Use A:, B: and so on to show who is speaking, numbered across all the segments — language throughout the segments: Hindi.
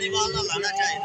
A: निवाला लाना चाहिए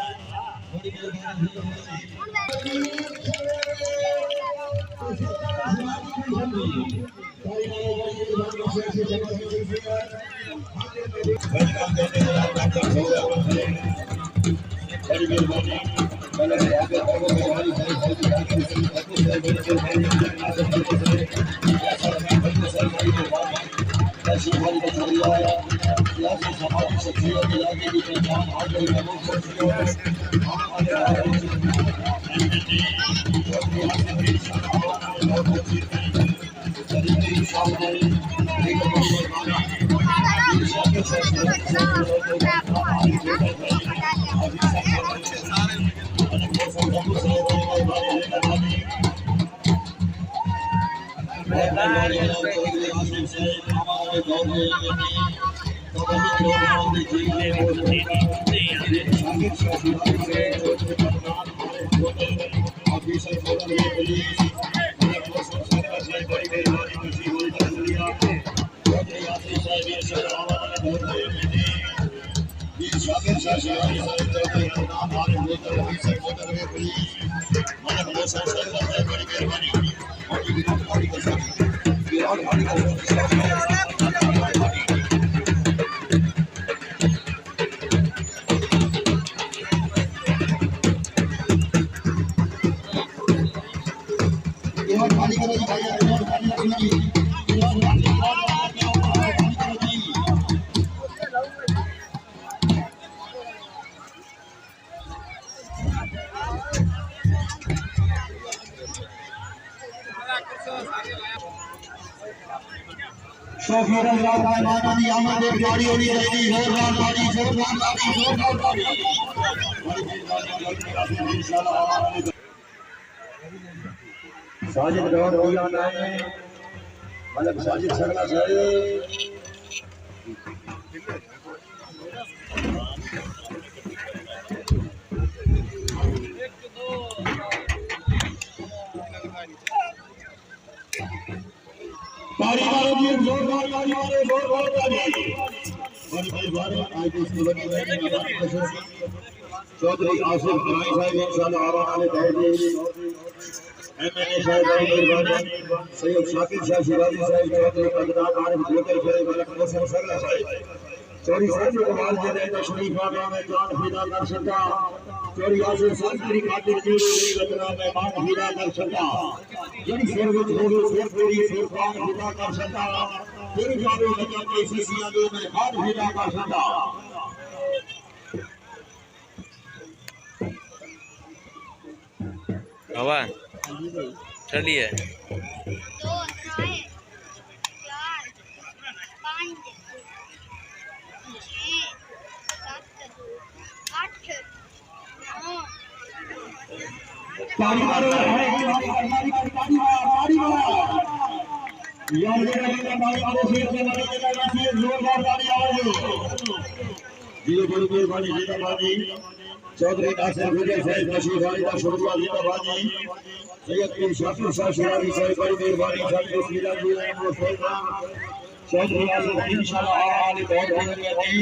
A: साजिद गौर हो जाना है मतलब साजिद सगला चाहिए तारी मारो जी जोरदार तारी मारो जोरदार तारी भाई बारे आज इसकी बड़ी चौधरी आसिफ राय साहब इंशाल्लाह आने वाले दे एमएनए साहब भाई मेहरबानी सैयद शाकिर शाह शिराजी साहब चौधरी अदनान आरिफ जोकर खड़े मलक मोहसिन सगला साहब चौरी साहब कमाल दे रहे तशरीफ आने में जान फिदा कर सका चौरी आसिफ सांसरी खातिर जीरो रत्ना में मान फिदा कर सका जड़ी शेर विच होवे शेर पूरी शेर पान फिदा कर सका फिर जावे लगा के सीसिया दे में हाथ फिदा कर सका
B: हवा चलिए
A: ताली मारो यार ये ताली मारो शेर से मारो शेर जोरदार ताली आवाज जी बड़ी मेहरबानी जिंदाबादी चौधरी नासिर गुजर साहब तशरीफ आने का शुक्रिया जिंदाबादी सैयद पीर शाकिर शाह शिराजी साहब बड़ी मेहरबानी शाकिर शिराजी चौधरी आसिफ इंशाल्लाह आने बहुत मेहरबानी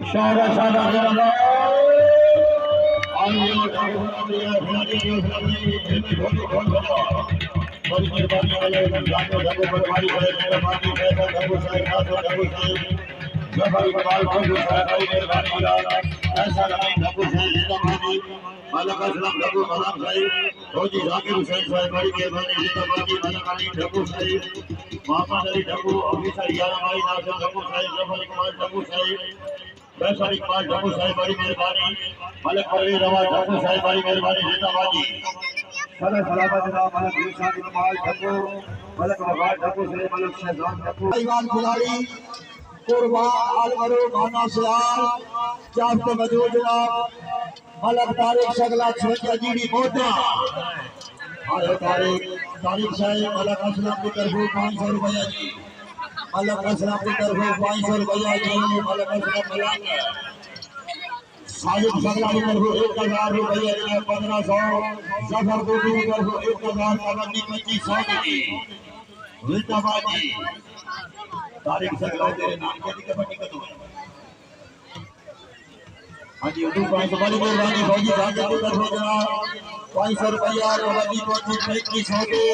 A: शारा शारा बड़ी मेहरबानी वाले जानो ढाबो परवारी है मेहरबानी है ढाबो साहब ढाबो साहब जफरी कमाल को साहब मेहरबानी ऐसा नहीं ढाबो साहब जिंदाबादी मालक असलम ढाबो मलाम साहब फौजी जाकिर हुसैन साहब बड़ी मेहरबानी जिंदाबादी मालक अली ढाबो साहब मोहम्मद अली ढाबो ऑफिसर यारा भाई नासिर ढाबो साहब जफरी कमाल ढाबो साहब वैशाली कमाल ढाबो साहब बड़ी मेहरबानी मालक परवीन रवा ढाबो साहब बड़ी मेहरबानी जिंदाबादी सदा सलामत जनाब मलक निशानी कमाल ढाबो मलक वफार ढाबो से मलक शहजाद ढाबो ईमान खिलाड़ी कुर्बान अलवरो गाना सलाम चाहत मौजूद जनाब मलक तारिक सगला छोटा जीडी मोटा आए तारिक साहब मलक असलम की तरफ 500 रुपया जी मलक असलम की तरफ 500 रुपया जी मलक असलम मलाक साजिद सगला की तरफ 1000 रुपया जी 1500 जफर गोदी की तरफ 1000 कबड्डी 2500 की जिंदाबाद जी तारिक सगला तेरे नाम के कबड्डी का तो हां जी उर्दू पास बड़ी मेहरबानी फौजी भाई की तरफ जनाब 500 रुपया कबड्डी 2500 की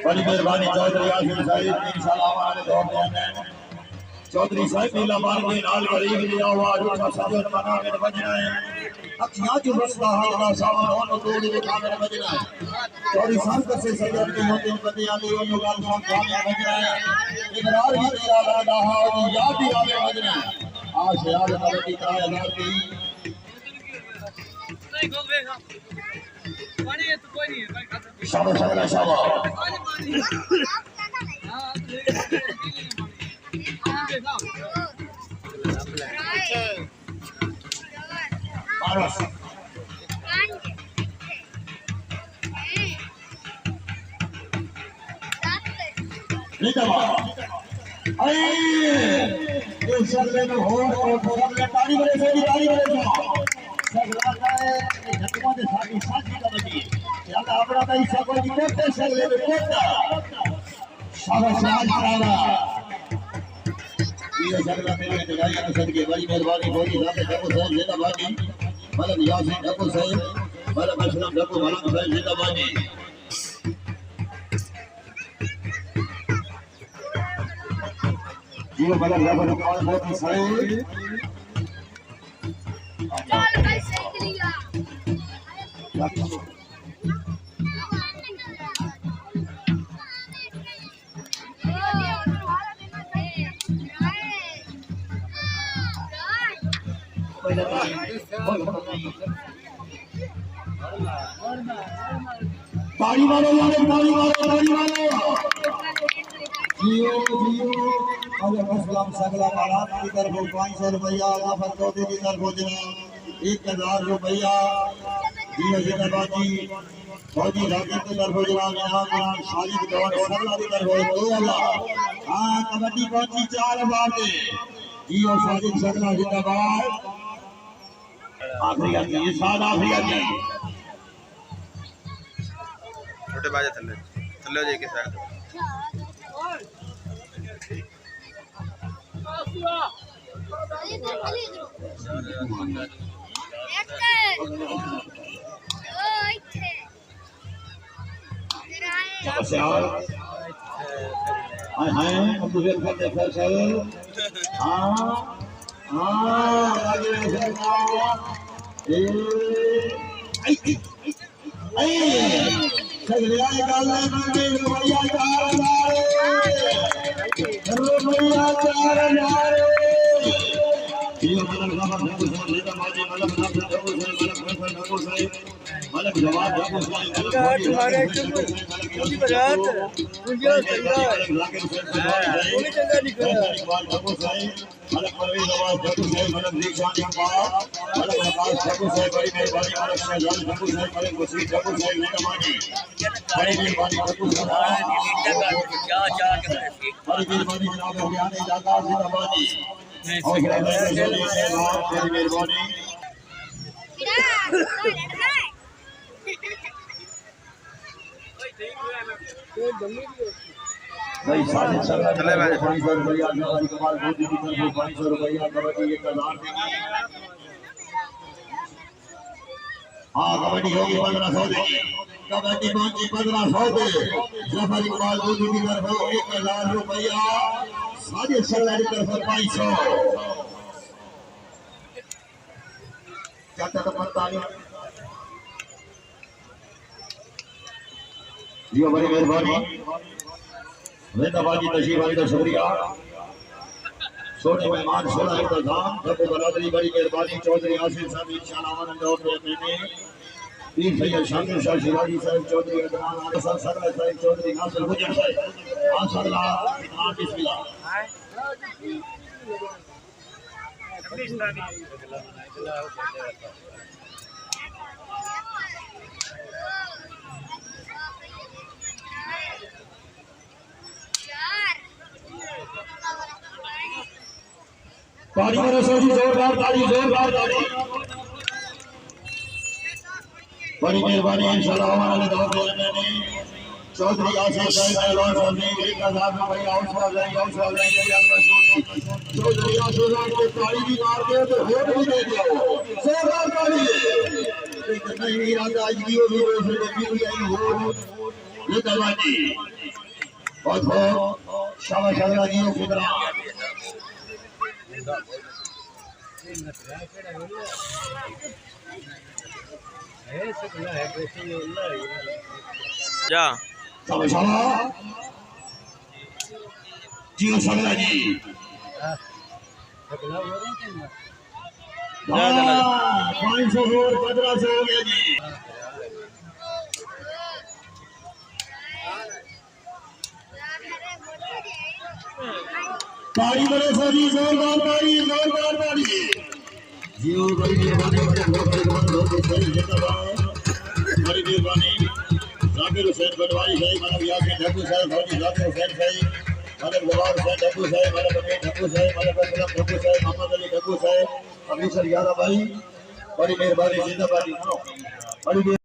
A: बड़ी मेहरबानी चौधरी आसिफ साहिब इंशाल्लाह हमारे दौर में आए चौधरी साहिब नीला मार के नाल गरीब लिया हुआ रूठा सजन मना में बजना है अखियां जो रसदा हालना सावन होनो तोड़ी दिखा में बजना है चौधरी साहिब से सजन के होते बंदे आले वो गाल खान में बजना है इकरार ही तेरा लाडा हा और याद भी आवे बजना है आज याद करे की कराया यार की नहीं गो देखा पानी है तो कोई नहीं है शाबाश शाबाश शाबाश बड़ी मेहरबानी फौजी साहब ढक्कू साहब जिंदाबाद जी मलक यासीन ढक्कू साहब मलक असलम ढक्कू मलक साहब जिंदाबाद जी जीरो मलक जफर कौन फौजी साहब चल भाई सही लिया ताली मारो यार ताली मारो जियो जियो मलक असलम सगला बारात की तरफ 500 रुपया जफर चौधरी की तरफ जनाब 1000 रुपया जियो जिंदाबाद जी फौजी राकेश की तरफ जनाब यहाँ शालिद दौर सगला की तरफ 2000 हाँ कबड्डी पहुंची 4000 के जियो शालिद सगला जिंदाबाद आखिरी आदमी ये साथ आखिरी आदमी
B: छोटे बाजे थल्ले थल्ले हो जाए के साथ
A: हाय हाय अब तुझे करते फैसल हाँ हाँ आगे सगलिया निकालने में रुपया 4000 ये मलक जवाब ढक्कू साहब जिंदाबाद मलक जवाब ढक्कू साहब तुम्हारे पूरी बारात मुझे सही है पूरी जगह निकल ढक्कू साहब मलक परवेज नवाज ढक्कू साहब मलक दीक्षांत जंपाल मलक आकाश ढक्कू साहब बड़ी मेहरबानी मलक शहजाद ढक्कू साहब मलक मुसीद ढक्कू साहब जिंदाबाद बड़ी मेहरबानी ढक्कू साहब बड़ी मेहरबानी जनाब हरियाणा इलाका जिंदाबाद और तेरी मेहरबानी भाई साढ़े 500 रुपया जवारी कमाल मोदी की तरफ 500 रुपया कबड्डी 1000 देंगे हाँ कबड्डी होगी 1500 देंगे कबड्डी पहुंची 1500 पे जफर इकबाल मोदी की तरफ 1000 रुपया साजिद सगला की तरफ 500 क्या पता जी बड़ी मेहरबानी जिंदाबादी तशरीफ आई का शुक्रिया सोने मेहमान 16 इंतजाम ढक्कू बरादरी बड़ी मेहरबानी चौधरी आसिफ साहब इंशाल्लाह आनंद और में पीर सैयद शामिर शाह शिवाजी साहब चौधरी अदनान आसफ सरवर साहब चौधरी नासिर गुजर साहब माशाअल्लाह बिस्मिल्लाह ताली मारो सोजी जोरदार ताली बड़ी मेहरबानी इंशाल्लाह हमारे दौर में चौधरी आसिफ साहब पहलवान साहब ने एक आजाद में भाई हौसला चौधरी आसिफ साहब को ताली भी मार दे तो होट भी दे दिया जोरदार ताली नहीं राजा आज भी वो भी लगी हुई है वो ये दरवाजी बहुत बहुत शाबाश अल्लाह जी की तरह
B: जा
A: जियो सगला जी
B: जा चला
A: 500 और 1500 हो गया जी ताली बड़े सभी जोरदार ताली जियो बड़ी मेहरबानी बड़ी मेहरबानी जाकिर हुसैन पटवारी साहब मानव यासीन ठाकुर साहब फौजी जाकिर हुसैन साहब मानव जवाब हुसैन ठाकुर साहब मानव अमीर ठाकुर साहब मानव असलम ठाकुर साहब मोहम्मद अली ठाकुर साहब अमीर यारा भाई बड़ी मेहरबानी जिंदाबादी बड़ी